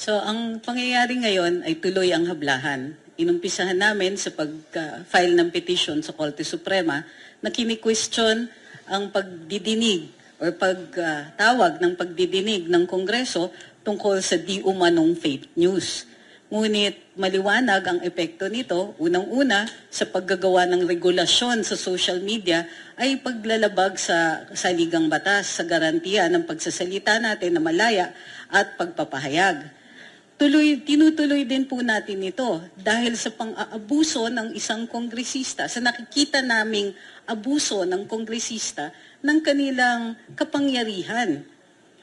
So, ang pangyayari ngayon ay tuloy ang hablahan. Inumpisahan namin sa pag-file ng petition sa Korte Suprema na kini-question ang pagdidinig o pagtawag ng pagdidinig ng Kongreso tungkol sa di umanong fake news. Ngunit maliwanag ang epekto nito, unang-una, sa paggagawa ng regulasyon sa social media ay paglalabag sa saligang batas sa garantiya ng pagsasalita natin na malaya at pagpapahayag. Tinutuloy din po natin ito dahil sa pang-aabuso ng isang kongresista, sa nakikita naming abuso ng kongresista ng kanilang kapangyarihan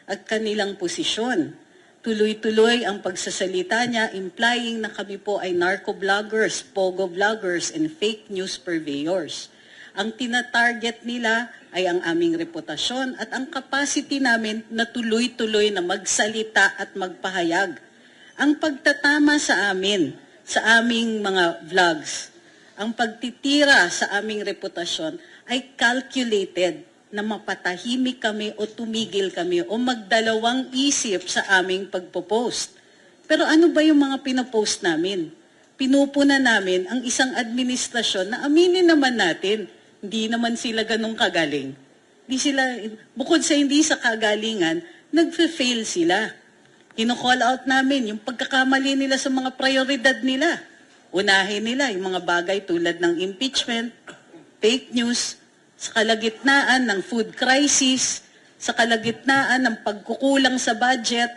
at kanilang posisyon. Tuloy-tuloy ang pagsasalita niya, implying na kami po ay narco-vloggers, pogo-vloggers, and fake news purveyors. Ang tina-target nila ay ang aming reputasyon at ang capacity namin na tuloy-tuloy na magsalita at magpahayag. Ang pagtatama sa amin, sa aming mga vlogs, ang pagtitira sa aming reputasyon ay calculated na mapatahimik kami o tumigil kami o magdalawang isip sa aming pagpo-post. Pero ano ba yung mga pinopost namin? Pinupuna namin ang isang administrasyon na aminin naman natin, hindi naman sila ganong kagaling. Bukod sa hindi sa kagalingan, nagfe-fail sila. Kino-call out namin yung pagkakamali nila sa mga prioridad nila. Unahin nila yung mga bagay tulad ng impeachment, fake news, sa kalagitnaan ng food crisis, sa kalagitnaan ng pagkukulang sa budget,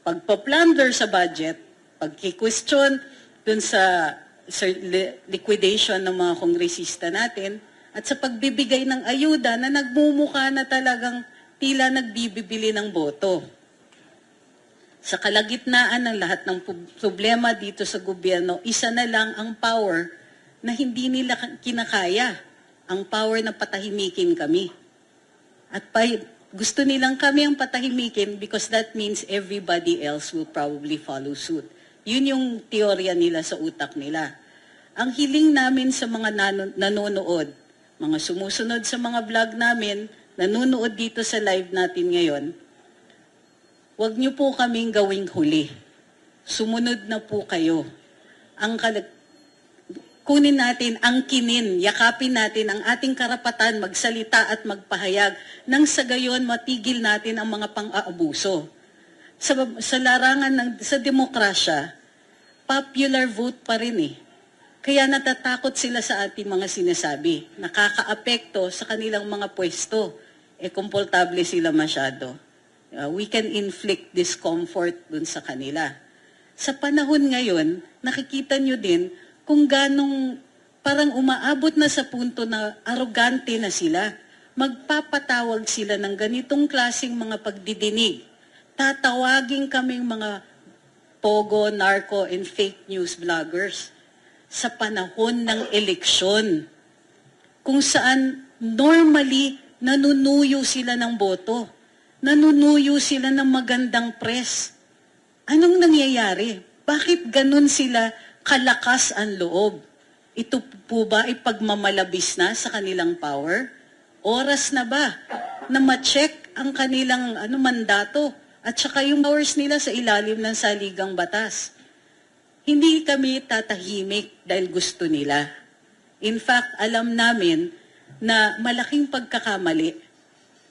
pagpa-plunder sa budget, pagki-question dun sa liquidation ng mga kongresista natin, at sa pagbibigay ng ayuda na nagmumukha na talagang tila nagbibili ng boto. Sa kalagitnaan ng lahat ng problema dito sa gobyerno, isa na lang ang power na hindi nila kinakaya. Ang power na patahimikin kami. At gusto nilang kami ang patahimikin because that means everybody else will probably follow suit. Yun yung teorya nila sa utak nila. Ang hiling namin sa mga nanonood, mga sumusunod sa mga vlog namin, nanonood dito sa live natin ngayon, huwag niyo po kaming gawing huli. Sumunod na po kayo. Kunin natin, angkinin, yakapin natin ang ating karapatan magsalita at magpahayag nang sa gayon matigil natin ang mga pang-aabuso. Sa larangan sa demokrasya, popular vote pa rin eh. Kaya natatakot sila sa ating mga sinasabi. Nakakaapekto sa kanilang mga pwesto. Komportable sila masyado. We can inflict discomfort dun sa kanila. Sa panahon ngayon, nakikita nyo din kung ganong parang umaabot na sa punto na arrogante na sila. Magpapatawag sila ng ganitong klaseng mga pagdidinig. Tatawagin kaming mga pogo, narco, and fake news vloggers sa panahon ng eleksyon. Kung saan normally nanunuyo sila ng boto. Nanunuyo sila ng magandang press. Anong nangyayari? Bakit ganun sila kalakas ang loob? Ito po ba ay pagmamalabis na sa kanilang power? Oras na ba na ma-check ang kanilang mandato at saka yung powers nila sa ilalim ng saligang batas? Hindi kami tatahimik dahil gusto nila. In fact, alam namin na malaking pagkakamali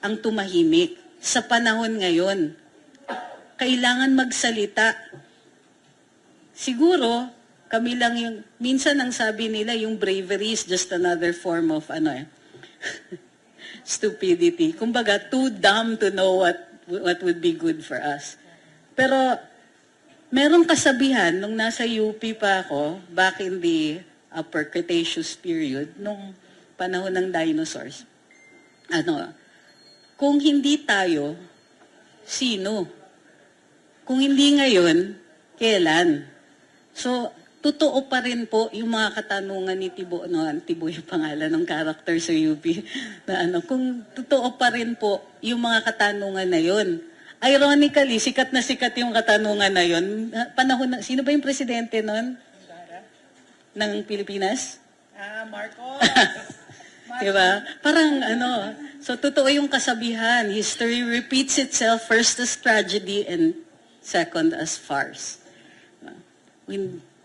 ang tumahimik sa panahon ngayon. Kailangan magsalita. Siguro, kami lang yung, minsan ang sabi nila, yung bravery is just another form of stupidity. Kumbaga, too dumb to know what would be good for us. Pero, merong kasabihan, nung nasa UP pa ako, back in the Upper Cretaceous period, nung panahon ng dinosaurs, kung hindi tayo, sino? Kung hindi ngayon, kailan? So, totoo pa rin po yung mga katanungan ni Tibo, Tibo yung pangalan ng character sa UP, na kung totoo pa rin po yung mga katanungan na yun. Ironically, sikat na sikat yung katanungan na yun. Panahon sino ba yung presidente nun? Ng Pilipinas? Marcos. Diba? Parang so totoo yung kasabihan, history repeats itself first as tragedy and second as farce.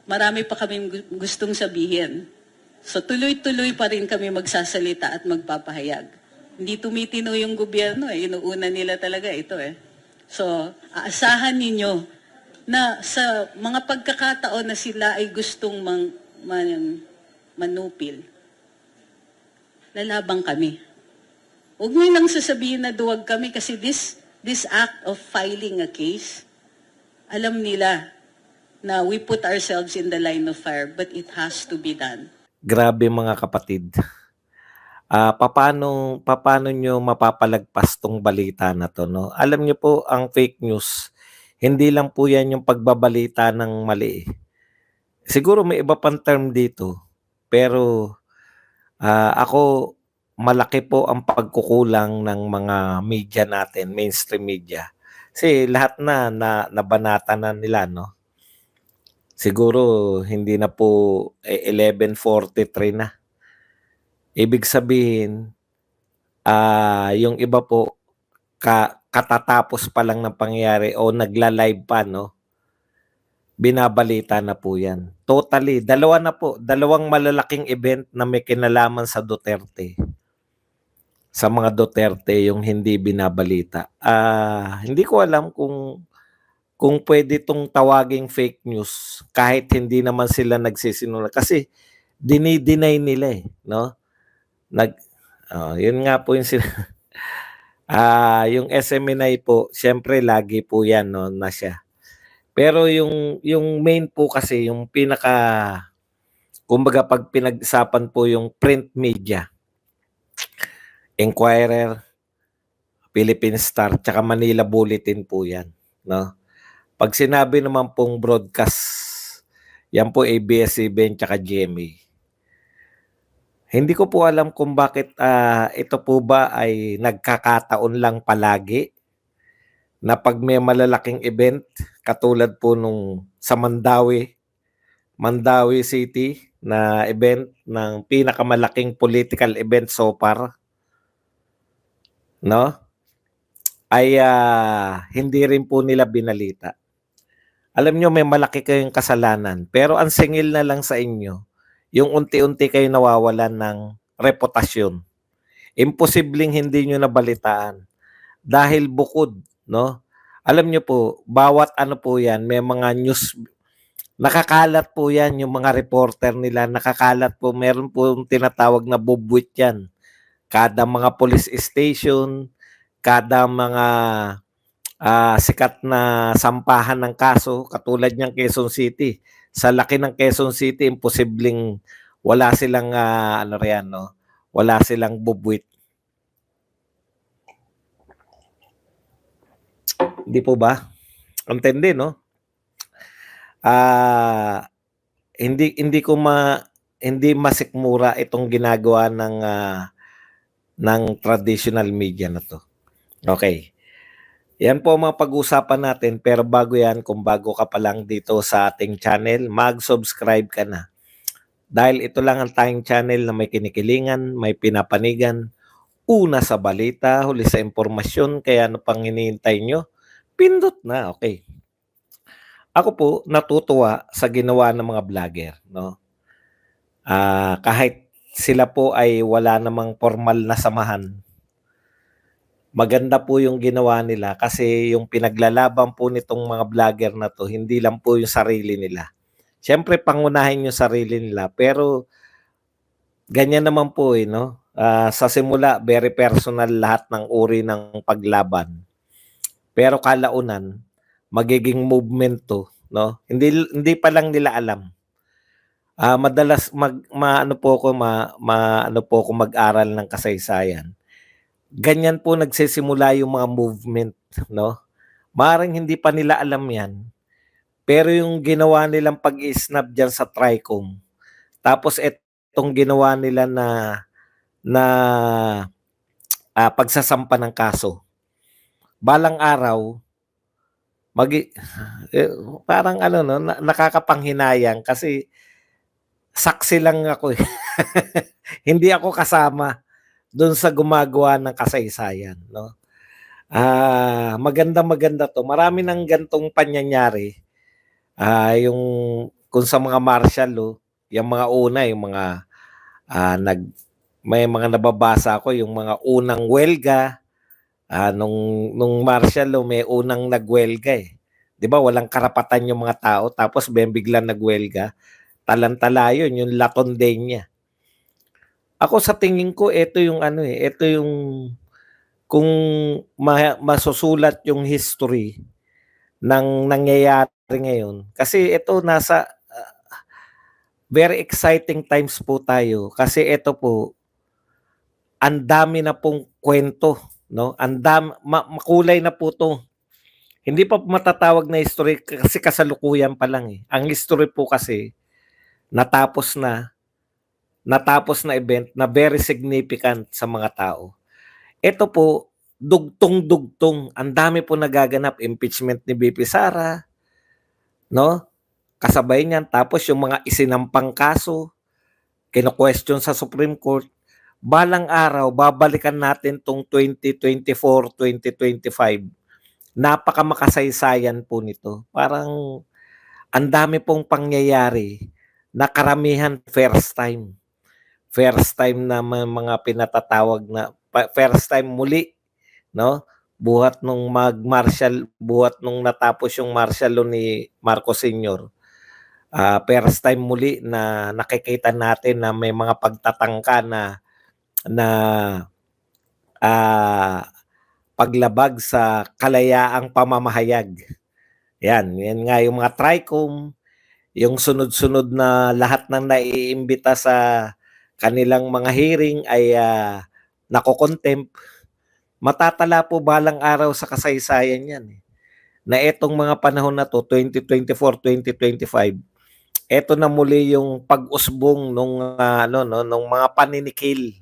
Marami pa kami gustong sabihin. So tuloy-tuloy pa rin kami magsasalita at magpapahayag. Hindi tumitino yung gobyerno inuuna nila talaga ito So aasahan ninyo na sa mga pagkakataon na sila ay gustong manupil, lalabang kami. Huwag nyo lang sasabihin na duwag kami kasi this act of filing a case, alam nila na we put ourselves in the line of fire, but it has to be done. Grabe mga kapatid. Paano nyo mapapalagpas tong balita na to, no? Alam nyo po, ang fake news, hindi lang po yan yung pagbabalita ng mali. Siguro may iba pang term dito, pero ako, malaki po ang pagkukulang ng mga media natin, mainstream media. Kasi lahat nabanata na nila, no? Siguro hindi na po 11:43 na. Ibig sabihin, yung iba po katatapos pa lang ng pangyayari o nagla-live pa, no? Binabalita na po yan. Totally, dalawang malalaking event na may kinalaman sa Duterte. Sa mga Duterte yung hindi binabalita. Hindi ko alam kung pwede itong tawaging fake news kahit hindi naman sila nagsisinungaling. Kasi dinideny nila no? Yun nga po yung sila. Yung SMNI po, syempre lagi po yan, no, na siya. Pero yung main po kasi, yung kumbaga pag pinag-isapan po yung print media, Inquirer, Philippine Star, tsaka Manila Bulletin po yan, no? Pag sinabi naman pong broadcast, yan po ABS-CBN tsaka GMA. Hindi ko po alam kung bakit ito po ba ay nagkakataon lang palagi na pag may malalaking event, katulad po nung sa Mandawi City na event ng pinakamalaking political event so far, no? Ay hindi rin po nila binalita. Alam nyo, may malaki kayong kasalanan, pero ang singil na lang sa inyo, yung unti-unti kayo nawawalan ng reputasyon. Imposibleng hindi nyo nabalitaan. Dahil bukod, no? Alam nyo po, bawat ano po yan, may mga news, nakakalat po yan, yung mga reporter nila, nakakalat po, meron po tinatawag na bubwit yan. Kada mga police station, kada mga sikat na sampahan ng kaso, katulad niyang Quezon City. Sa laki ng Quezon City, imposibleng wala silang no? Wala silang bubwit. Hindi po ba? Antindi, no? Hindi masikmura itong ginagawa ng traditional media na to. Okay. Yan po mga pag-usapan natin, pero bago yan, kung bago ka pa lang dito sa ating channel, mag-subscribe ka na. Dahil ito lang ang tayong channel na may kinikilingan, may pinapanigan, una sa balita, huli sa impormasyon, kaya ano pang hinihintay nyo? Pindot na, okay. Ako po, natutuwa sa ginawa ng mga vlogger, no? Kahit sila po ay wala namang formal na samahan, maganda po yung ginawa nila kasi yung pinaglalaban po nitong mga vlogger na to, hindi lang po yung sarili nila. Siyempre, pangunahin yung sarili nila, pero ganyan naman po no? Sa simula, very personal lahat ng uri ng paglaban. Pero kalaunan, magiging movement to, no? Hindi pa lang nila alam. Madalas ano po ako mag-aral ng kasaysayan. Ganyan po nagsisimula yung mga movement, no? Maaaring hindi pa nila alam yan, pero yung ginawa nilang pag-i-snap dyan sa TRICOM, tapos itong ginawa nila na pagsasampa ng kaso, balang araw, parang no, nakakapanghinayang kasi saksi lang ako. Hindi ako kasama doon sa gumagawa ng kasaysayan, no? Maganda-maganda 'to. Marami ng ganitong pangyayari, yung kung sa mga martial law, yung mga una, yung mga, may mga nababasa ako yung mga unang welga, nung martial law may unang nagwelga, eh. 'Di ba walang karapatan yung mga tao tapos biglang nagwelga, talang-tala yun, yung La Condena. Ako sa tingin ko ito yung ano, eh, ito yung kung masusulat yung history ng nangyayari ngayon kasi ito nasa very exciting times po tayo kasi ito po ang dami na pong kwento, 'no? Makulay na po 'to. Hindi pa matatawag na history kasi kasalukuyan pa lang, eh. Ang history po kasi natapos na natapos na event na very significant sa mga tao. Ito po, dugtong-dugtong. Ang dami po nagaganap. Impeachment ni VP Sara, 'no? Kasabay niyan. Tapos yung mga isinampang kaso, kino-question sa Supreme Court. Balang araw, babalikan natin tong 2024, 2025. Napakamakasaysayan po nito. Parang ang dami pong pangyayari na karamihan first time. First time na may mga pinatatawag na first time muli, 'no? Buhat nung natapos yung martial law ni Marcos Sr. First time muli na nakikita natin na may mga pagtatangka na ah, paglabag sa kalayaang pamamahayag. Yan nga yung mga TRICOM, yung sunod-sunod na lahat ng naiimbita sa kanilang mga hearing ay nako-contempt. Matatala po balang araw sa kasaysayan yan, eh, na etong mga panahon na 'to, 2024, 2025, eto na muli yung pag-usbong nung, ano 'no, nung mga paninikil,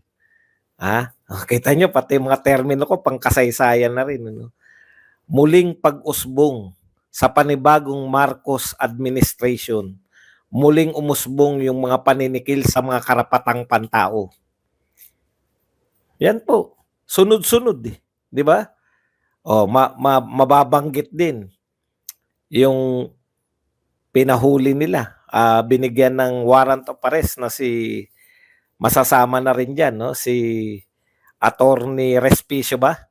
kita niyo pati mga termino ko pangkasaysayan na rin ano. Muling pag-usbong sa panibagong Marcos administration, muling umusbong yung mga paninikil sa mga karapatang pantao. Yan po, sunod-sunod, eh, 'di ba? Oh, mababanggit din yung pinahuli nila, binigyan ng warrant of arrest na si masasama na rin diyan 'no, si Attorney Respicio ba?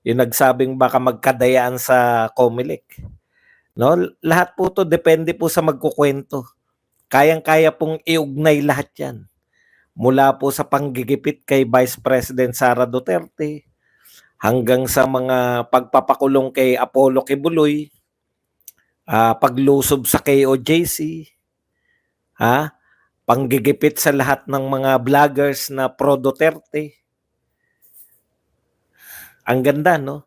Yung nagsabing baka magkadayaan sa COMELEC, 'no? Lahat po 'to depende po sa magkukuwento. Kayang-kaya pong iugnay lahat 'yan. Mula po sa panggigipit kay Vice President Sara Duterte, hanggang sa mga pagpapakulong kay Apollo Kibuloy, paglusob sa KOJC, panggigipit sa lahat ng mga vloggers na pro Duterte. Ang ganda, no?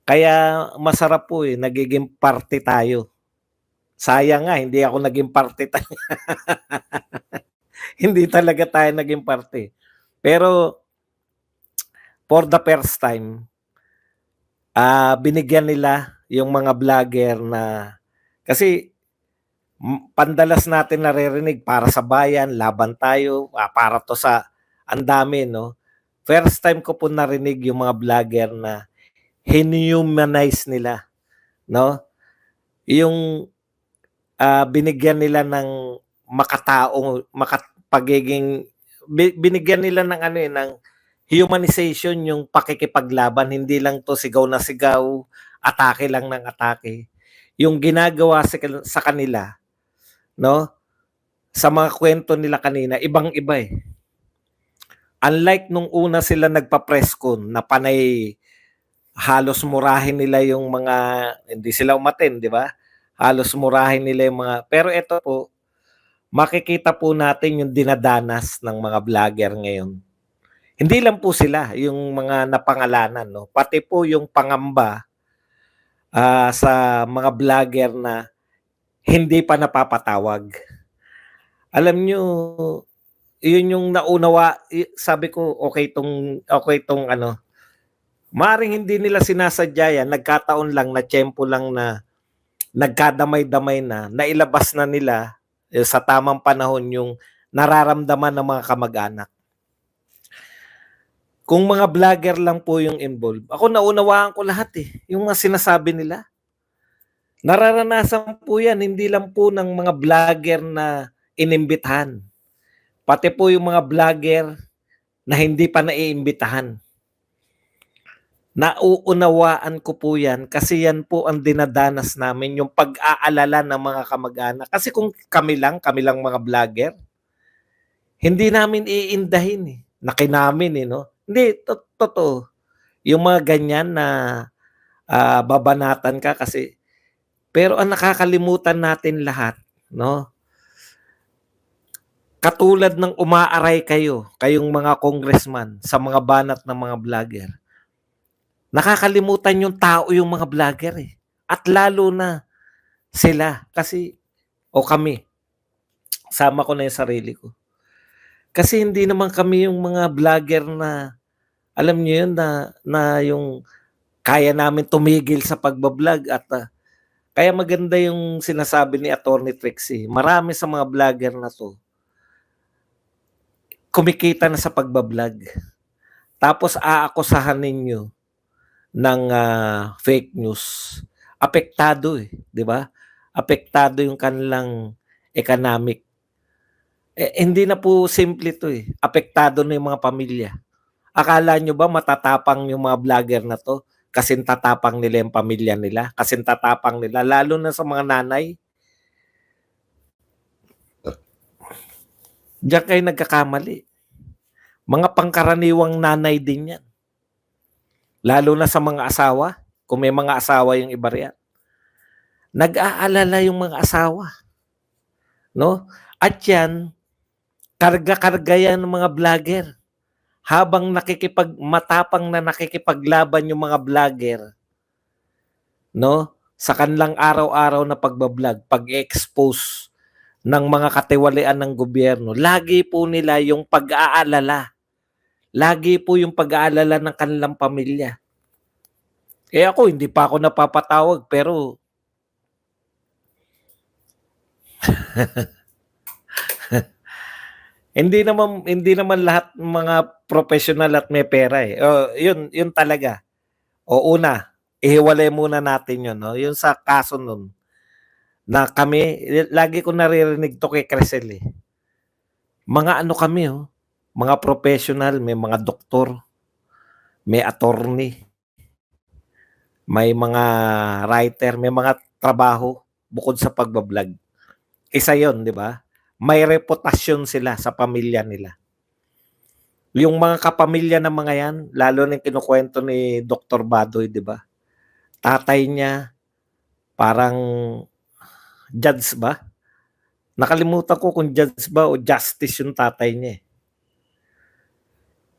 Kaya masarap po, eh, nagiging parte tayo. Sayang nga hindi ako naging parte hindi talaga tayo naging parte. Pero for the first time, binigyan nila yung mga vlogger na kasi pandalas natin naririnig para sa bayan, laban tayo, para 'to sa ang dami 'no. First time ko po narinig yung mga vlogger na hinumanize nila 'no, yung, binigyan nila ng makataong pagiging binigyan nila ng ano, eh, ng humanization yung pakikipaglaban, hindi lang 'to sigaw na sigaw, atake lang ng atake. Yung ginagawa sa kanila 'no, sa mga kwento nila kanina ibang-iba, eh. Unlike nung una sila nagpa-press con na panay halos murahin nila yung mga hindi sila umattend, 'di ba? Halos murahin nila yung mga pero ito po, makikita po natin yung dinadanas ng mga vlogger ngayon. Hindi lang po sila yung mga napangalanan 'no, pati po yung pangamba, sa mga vlogger na hindi pa napapatawag. Alam niyo, yun yung sabi ko okey 'tong ano, maaaring hindi nila sinasadya yan, nagkataon lang na tiyempo lang na nagkadamay-damay na, nailabas na nila, sa tamang panahon yung nararamdaman ng mga kamag-anak. Kung mga vlogger lang po yung involved, ako naunawaan ko lahat eh, yung mga sinasabi nila. Nararanasan po yan, hindi lang po ng mga vlogger na inimbitahan. Pati po yung mga vlogger na hindi pa naiimbitahan. Nauunawaan ko po yan kasi yan po ang dinadanas namin, yung pag-aalala ng mga kamag-anak. Kasi kung kami lang mga vlogger, hindi namin iindahin eh. Nakinamin eh, no? Hindi, totoo. Yung mga ganyan na babanatan ka kasi. Pero ang nakakalimutan natin lahat, no? Katulad ng umaaray kayo, kayong mga congressman sa mga banat ng mga vlogger. Nakakalimutan yung tao yung mga vlogger eh. At lalo na sila kasi o kami, sama ko na yung sarili ko. Kasi hindi naman kami yung mga vlogger na alam niyo yun na yung kaya namin tumigil sa pagbablog at kaya maganda yung sinasabi ni Attorney Trixie. Marami sa mga vlogger na to kumikita na sa pagbablog. Tapos aakusahan ninyo ng fake news. Apektado eh, 'di ba? Apektado yung kanilang economic. Hindi na po simple to eh. Apektado na yung mga pamilya. Akala nyo ba matatapang yung mga vlogger na to? Kasing tatapang nila yung pamilya nila. Kasing tatapang nila. Lalo na sa mga nanay. Diyan kayo nagkakamali. Mga pangkaraniwang nanay din yan. Lalo na sa mga asawa. Kung may mga asawa yung iba riyan. Nag-aalala yung mga asawa. No? At yan, karga-karga yan ng mga vlogger. Habang matapang na nakikipaglaban yung mga vlogger, no? Sa kanilang araw-araw na pagbablog, pag-expose ng mga katiwalian ng gobyerno, lagi po nila yung pag-aalala. Lagi po yung pag-aalala ng kanilang pamilya. Ako, hindi pa ako napapatawag, pero hindi naman lahat mga professional at may pera eh. Yun talaga. O una, ihiwalay muna natin yun, no? Yung sa kaso nun, na kami, lagi ko naririnig to kay Crisel eh. Mga ano kami, mga professional, may mga doktor, may attorney, may mga writer, may mga trabaho bukod sa pagbablog. Isa yon, di ba? May reputasyon sila sa pamilya nila. Yung mga kapamilya ng mga yan, lalo na yung kinukwento ni Dr. Badoy, di ba? Tatay niya, parang judge ba? Nakalimutan ko kung judge ba o justice yung tatay niya eh.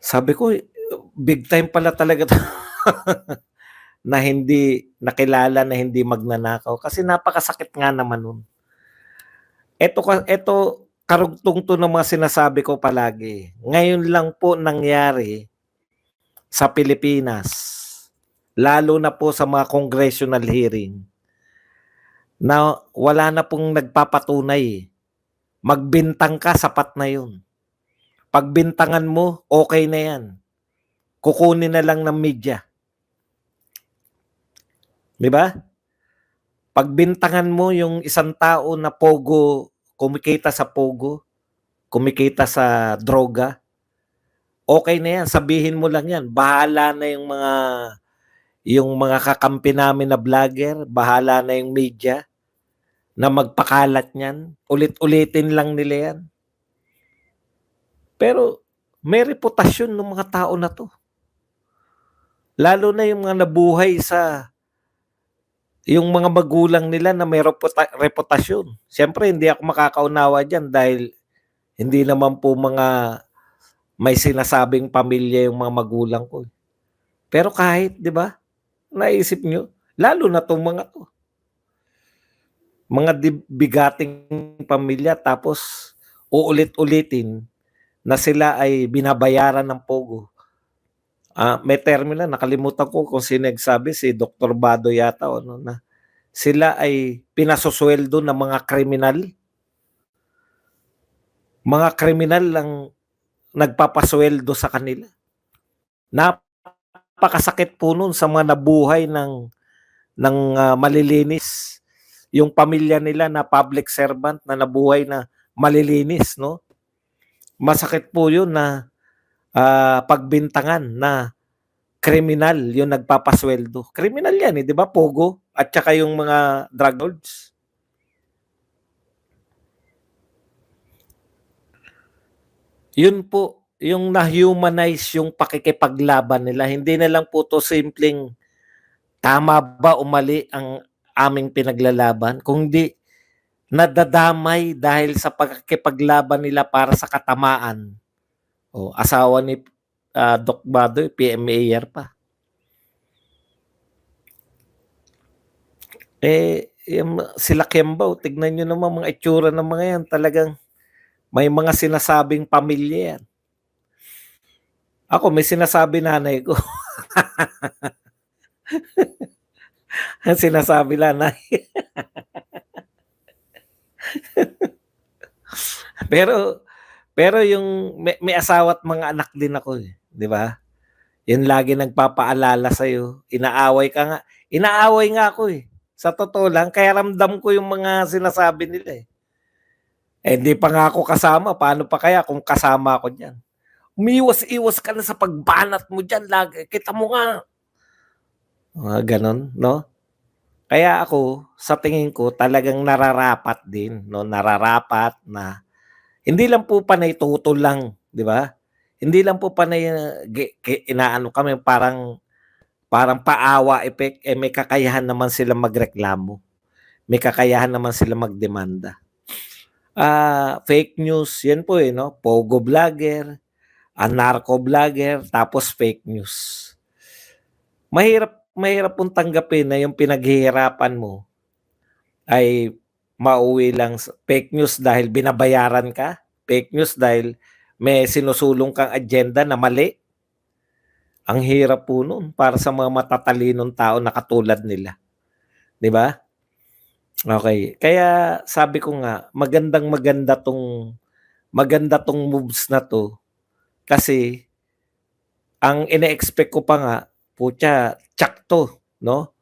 Sabi ko, big time pala talaga to. Na hindi nakilala, na hindi magnanakaw. Kasi napakasakit nga naman nun. Ito karugtong to ng mga sinasabi ko palagi. Ngayon lang po nangyari sa Pilipinas, lalo na po sa mga congressional hearing, na wala na pong nagpapatunay. Magbintang ka, sapat na yun. Pagbintangan mo, okay na yan. Kukunin na lang ng media. Di ba? Pagbintangan mo yung isang tao na pogo, kumikita sa pogo, kumikita sa droga, okay na yan. Sabihin mo lang yan. Bahala na yung mga kakampi namin na vlogger, bahala na yung media na magpakalat niyan. Ulit-ulitin lang nila yan. Pero may reputasyon ng mga tao na to. Lalo na yung mga nabuhay sa yung mga magulang nila na may reputasyon. Siyempre, hindi ako makakaunawa dyan dahil hindi naman po mga may sinasabing pamilya yung mga magulang ko. Pero kahit, di ba, naisip nyo, lalo na itong mga to. Mga bigating pamilya tapos uulit-ulitin na sila ay binabayaran ng pogo. May termino, nakalimutan ko kung sino nagsabi, si Dr. Bado yata, na sila ay pinasusweldo ng mga kriminal. Mga kriminal lang nagpapasweldo sa kanila. Napakasakit po nun sa mga nabuhay ng malilinis. Yung pamilya nila na public servant na nabuhay na malilinis, no? Masakit po yun na pagbintangan na kriminal yung nagpapasweldo. Kriminal yan, eh, di ba? Pogo at saka yung mga drug lords. Yun po, yung na-humanize yung pakikipaglaban nila. Hindi na lang po to simpleng tama ba o mali ang aming pinaglalaban, kundi nadadamay dahil sa pakikipaglaban nila para sa katamaan. O, asawa ni Doc Badoy, PMAyer pa. Yung sila Kembaw, tignan nyo naman mga itsura ng mga yan. Talagang may mga sinasabing pamilya yan. Ako, may sinasabi nanay ko. Ang sinasabi nanay. pero yung may asawa at mga anak din ako, eh, 'di ba? Yun lagi nagpapaalala sa iyo, inaaway ka nga. Inaaway nga ako, eh. Sa totoo lang, kaya ramdam ko yung mga sinasabi nila, eh. Eh, hindi pa nga ako kasama, paano pa kaya kung kasama ako diyan? Umiiwas-iwas ka na sa pagbanat mo diyan lagi, kita mo nga. Mga gano'n, 'no? Kaya ako, sa tingin ko talagang nararapat din, 'no, nararapat na hindi lang po panay tutol lang, 'di ba? Hindi lang po panay inaano kami parang parang paawa effect, eh, may kakayahan naman sila magreklamo, may kakayahan naman sila magdemanda. Fake news 'yan po, eh, 'no, pogo vlogger, narco vlogger, tapos fake news. Mahirap mahirap pong tanggapin na yung pinaghihirapan mo ay mauwi lang sa fake news dahil binabayaran ka, fake news dahil may sinusulong kang agenda na mali. Ang hirap po nun para sa mga matatalinong tao na katulad nila, 'di ba? Okey, kaya sabi ko nga maganda 'tong moves na 'to kasi ang ine-expect ko pa nga, putya tiyak 'to, 'no?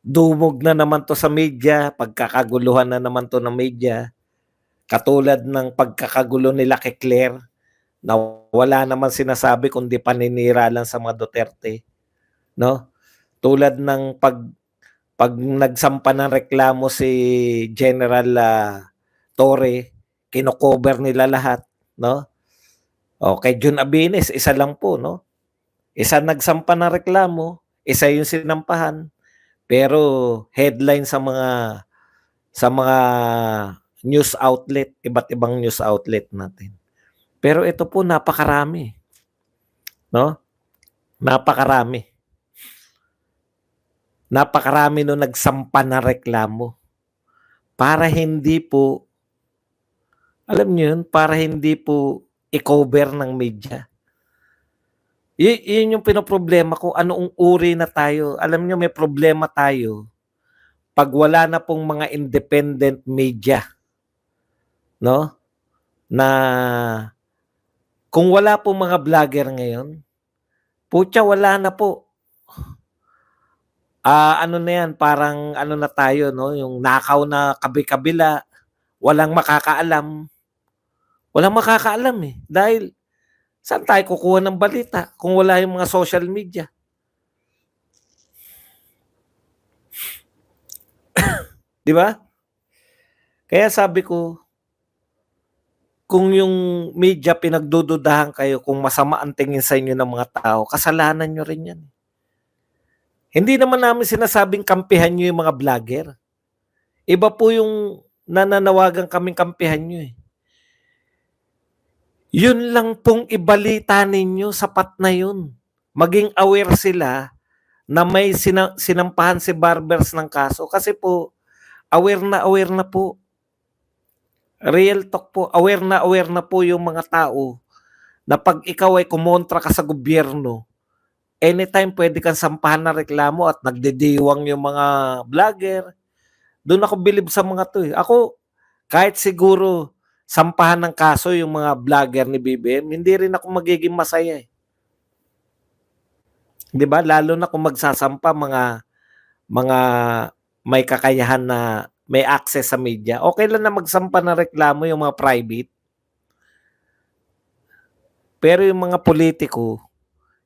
Dumog na naman 'to sa media, pagkakaguluhan na naman 'to ng media, katulad ng pagkakagulo nila kay Claire na wala naman sinasabi kundi paninira lang sa mga Duterte, 'no? Tulad ng 'pag nagsampa ng reklamo si General, Torre, kino-cover nila lahat, 'no? O kay Jun Abines isa lang po, 'no? Isa nagsampa ng reklamo, isa yung sinampahan, pero headline sa mga news outlet, iba't ibang news outlet natin. Pero ito po napakarami, 'no? Napakarami. Napakarami nung nagsampa ng reklamo para hindi po alam niyo yun, para hindi po i-cover ng media. Yun yung pinoproblema ko, anoong uri na tayo. Alam niyo may problema tayo 'pag wala na pong mga independent media, 'no? Na kung wala pong mga vlogger ngayon, putya wala na po. Ano na yan, parang ano na tayo 'no, yung nakaw na kabi-kabila, walang makakaalam. Walang makakaalam, eh, dahil saan tayo kukuha ng balita kung wala yung mga social media, 'di ba? Kaya sabi ko, kung yung media pinagdududahan kayo kung masama ang tingin sa inyo ng mga tao, kasalanan niyo rin yan. Hindi naman namin sinasabing kampihan niyo yung mga vlogger. Iba po yung nananawagan kaming kampihan niyo, eh. Yun lang pong ibalita ninyo, sapat na yun. Maging aware sila na may sinampahan si Barbers ng kaso kasi po aware na po. Real talk po, aware na po yung mga tao na 'pag ikaw ay kumontra ka sa gobyerno, anytime puwede kang sampahan ng reklamo at nagdidiwang yung mga vlogger. Dun ako bilib sa mga 'to, eh. Ako, kahit siguro sampahan ng kaso yung mga vlogger ni BBM, hindi rin ako magiging masaya, eh. 'Di ba? Lalo na kung magsasampa mga may kakayahan na may access sa media. Okay lang na magsampa ng reklamo yung mga private, pero yung mga politiko,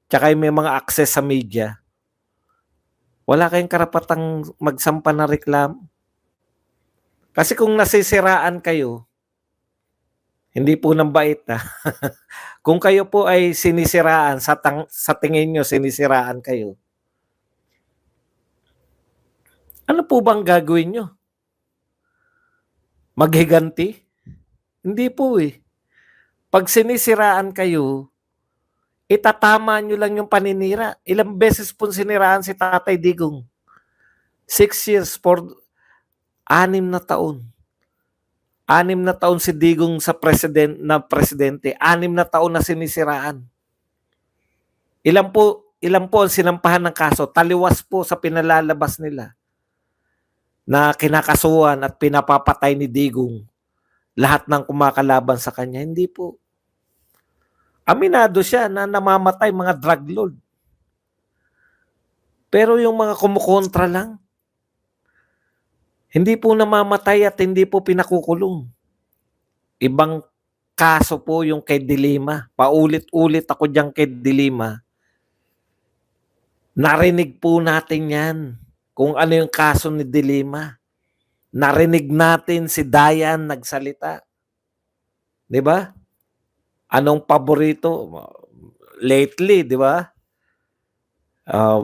tsaka yung may mga access sa media, wala kayong karapatang magsampa ng reklamo. Kasi kung nasisiraan kayo, hindi po ng bait, kung kayo po ay sinisiraan sa tingin niyo sinisiraan kayo, ano po bang gagawin niyo? Maghiganti? Hindi po, eh. 'Pag sinisiraan kayo, itatama niyo lang yung paninira. Ilang beses pong siniraan si Tatay Digong? 6 years for 6 na taon. 6 na taon si Digong sa presidente, 6 na taon na sinisiraan. Ilan po ang sinampahan ng kaso, taliwas po sa pinalalabas nila na kinakasuhan at pinapapatay ni Digong lahat ng kumakalaban sa kanya. Hindi po. Aminado siya na namamatay mga drug lord. Pero yung mga kumukontra lang, hindi po namamatay at hindi po pinakukulong. Ibang kaso po yung kay De Lima. Paulit-ulit ako diyan kay De Lima. Narinig po natin yan kung ano yung kaso ni De Lima. Narinig natin si Dayan nagsalita. 'Di ba? Anong paborito? Lately, 'di ba?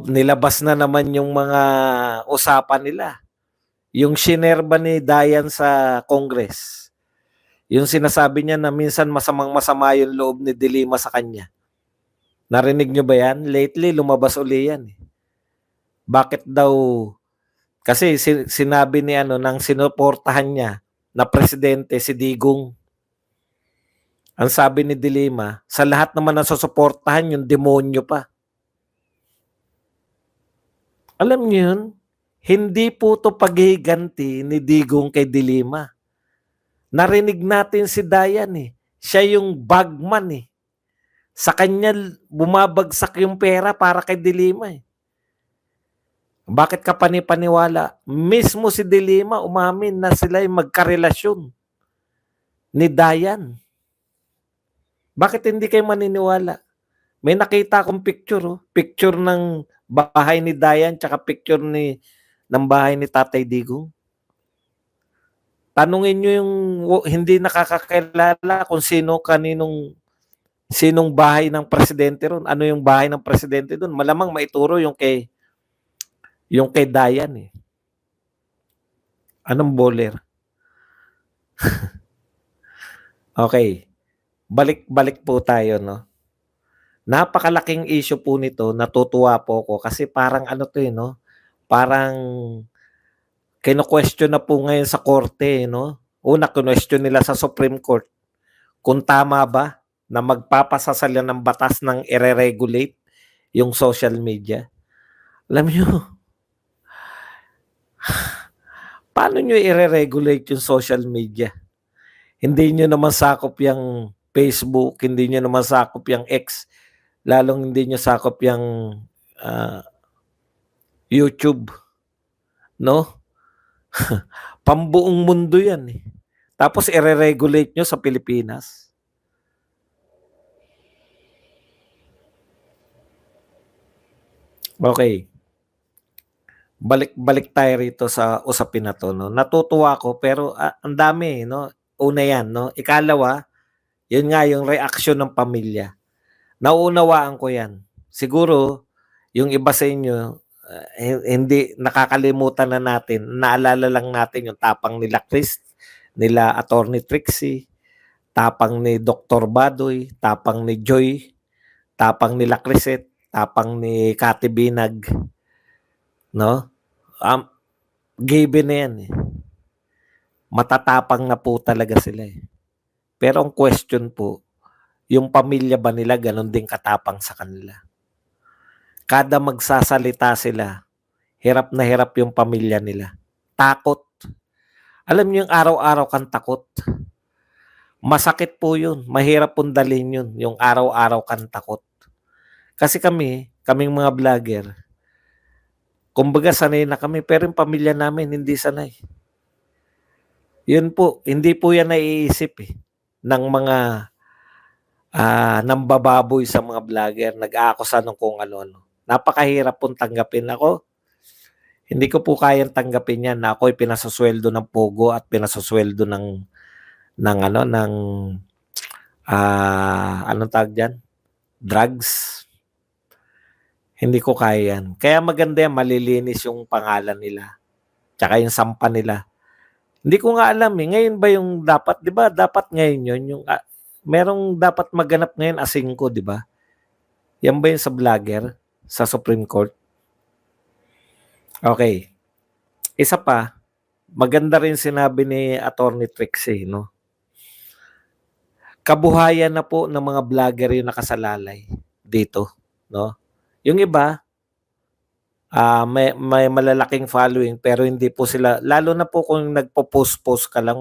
Nilabas na naman yung mga usapan nila. Yung shinerba ni Dayan sa Congress. Yung sinasabi niya na minsan masamang-masama yung loob ni De Lima sa kanya. Narinig niyo ba yan? Lately, lumabas uli yan. Bakit daw? Kasi sinabi ni nang sinuportahan niya na presidente si Digong. Ang sabi ni De Lima, sa lahat naman ng susuportahan yung demonyo pa. Alam niyo yun? Hindi po to paghihiganti ni Digong kay De Lima. Narinig natin si Dayan Siya yung bagman Sa kanya bumabagsak yung pera para kay De Lima Bakit ka panipaniwala? Mismo si De Lima umamin na sila ay magkarelasyon ni Dayan. Bakit hindi kayo maniniwala? May nakita akong picture, picture ng bahay ni Dayan tsaka picture ng bahay ni Tatay Digong. Tanungin nyo yung hindi nakakakilala kung sinong bahay ng presidente ron. Ano yung bahay ng presidente doon? Malamang maituro yung kay Dayan Anong bowler? Okay. Balik po tayo, no? Napakalaking issue po nito. Natutuwa po ako kasi parang no? Parang kino-question na po ngayon sa korte, no? Una, kino-question nila sa Supreme Court kung tama ba na magpapasasala ng batas ng ire-regulate yung social media. Alam nyo, paano nyo ire-regulate yung social media? Hindi nyo naman sakop yung Facebook, hindi nyo naman sakop yung X, lalong hindi nyo sakop yung YouTube. No? Pambuong mundo yan Tapos ire-regulate nyo sa Pilipinas. Okay. Balik tayo rito sa usapin na to, no? Natutuwa ako pero ang dami, no? Una yan, no? Ikalawa, yun nga yung reaksyon ng pamilya. Nauunawaan ko yan. Siguro, yung iba sa inyo, hindi nakakalimutan na natin, naalala lang natin yung tapang nila Chris, nila Attorney Trixie, tapang ni Dr. Badoy, tapang ni Joy, tapang nila Crisette, tapang ni Kati Binag, no? Given na yan Matatapang na po talaga sila Pero ang question po, yung pamilya ba nila ganon din katapang sa kanila? Kada magsasalita sila, hirap na hirap yung pamilya nila. Takot. Alam niyo yung araw-araw kang takot. Masakit po yun. Mahirap pong dalhin yun, yung araw-araw kang takot. Kasi kami, kaming mga vlogger, kumbaga sanay na kami, pero yung pamilya namin hindi sanay. Yun po, hindi po yan naiisip ng mga nambababoy sa mga vlogger, nag-aakusa ng kung ano-ano. Napakahirap pong tanggapin ako. Hindi ko po kayang tanggapin yan na ako'y pinasasweldo ng Pogo at pinasasweldo ng anong tawag dyan? Drugs. Hindi ko kaya yan. Kaya maganda yan, malilinis yung pangalan nila. Tsaka yung sampa nila. Hindi ko nga alam Ngayon ba yung dapat, di ba? Dapat ngayon yun. Yung, merong dapat maganap ngayon asingko, di ba? Yan ba yung sa vlogger? Sa Supreme Court? Okay. Isa pa, maganda rin sinabi ni Attorney Trixie, no? Kabuhayan na po ng mga vlogger yung nakasalalay dito, no? Yung iba, may malalaking following pero hindi po sila, lalo na po kung nagpo-post ka lang,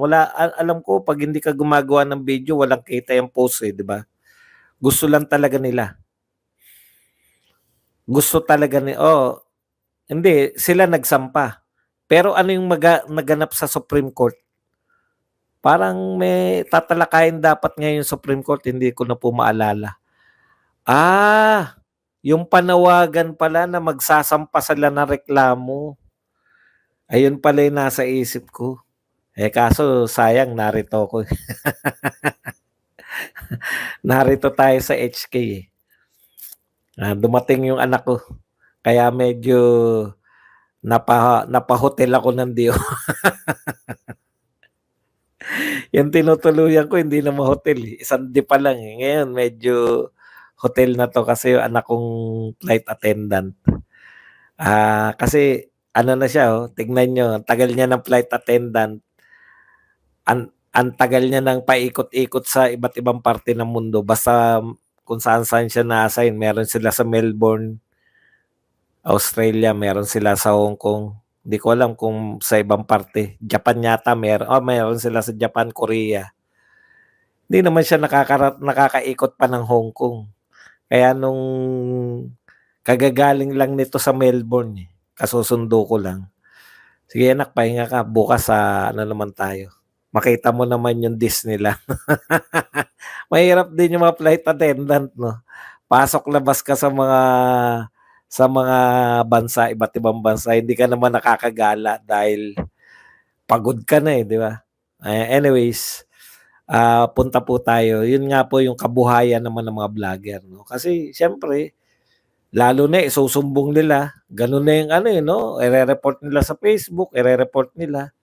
alam ko pag hindi ka gumagawa ng video, walang kita yung post di ba? Gusto lang talaga nila. Hindi, sila nagsampa. Pero ano yung naganap sa Supreme Court? Parang may tatalakayin dapat ngayon Supreme Court, hindi ko na po maalala. Yung panawagan pala na magsasampa sila ng reklamo. Ayun pala yung nasa isip ko. Kaso sayang narito ko. Narito tayo sa HK dumating yung anak ko. Kaya medyo napahotel ako ng Dio. Yung tinutuluyan ko hindi na ma-hotel. Isang di pa lang Ngayon medyo hotel na to kasi yung anak kong flight attendant. Kasi ano na siya tignan nyo, ang tagal niya ng flight attendant. Ang tagal niya ng paikot-ikot sa iba't ibang parte ng mundo. Basta kung saan siya na-assign. Meron sila sa Melbourne, Australia, meron sila sa Hong Kong. Hindi ko alam kung sa ibang parte. Japan yata meron sila sa Japan, Korea. Hindi naman siya nakakaikot pa ng Hong Kong. Kaya nung kagagaling lang nito sa Melbourne, kasusundo ko lang. Sige anak, pahinga ka. Bukas naman tayo. Makita mo naman yung Disneyland. Mahirap din yung mga flight attendant, no? Pasok-labas ka sa mga bansa, iba't ibang bansa, hindi ka naman nakakagala dahil pagod ka na di ba? Anyways, punta po tayo. Yun nga po yung kabuhayan naman ng mga vlogger, no? Kasi siyempre, lalo na isusumbong nila, ganun na yung no? I-report nila sa Facebook, i-report nila.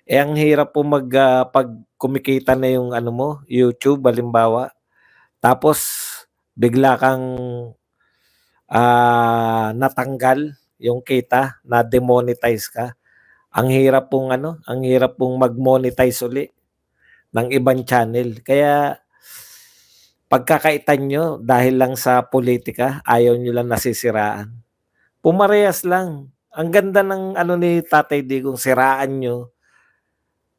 Ang hirap po pag kumikita na yung YouTube, halimbawa. Tapos, bigla kang natanggal yung kita, na demonetize ka. Ang hirap pong mag-monetize uli ng ibang channel. Kaya, pagkakaitan nyo, dahil lang sa politika, ayaw nyo lang nasisiraan. Pumarehas lang. Ang ganda ng ni Tatay Digong, siraan nyo.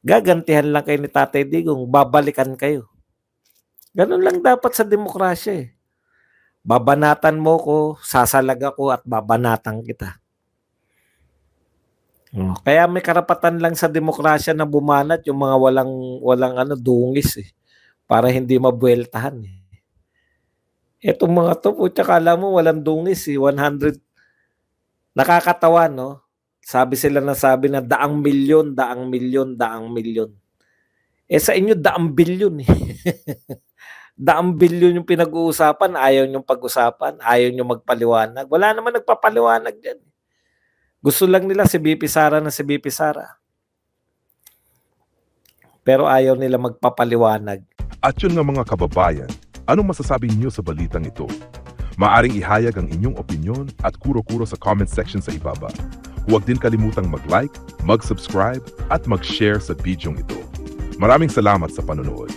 Gagantihan lang kayo ni Tatay Digong, babalikan kayo. Ganun lang dapat sa demokrasya Babanatan mo ko, sasalag ako at babanatan kita. Kaya may karapatan lang sa demokrasya na bumanat yung mga walang dungis para hindi mabueltahan Etong mga to, kala mo walang dungis 100. Nakakatawa no? Sabi na daang milyon. Sa inyo daang bilyon daang bilyon yung pinag-uusapan, ayaw niyong pag-usapan, ayaw niyong magpaliwanag. Wala naman nagpapaliwanag dyan. Gusto lang nila si BP Sara na si BP Sara. Pero ayaw nila magpapaliwanag. At yun nga mga kababayan, anong masasabi niyo sa balitang ito? Maaring ihayag ang inyong opinyon at kuro-kuro sa comment section sa ibaba. Huwag din kalimutang mag-like, mag-subscribe at mag-share sa bidyong ito. Maraming salamat sa panonood.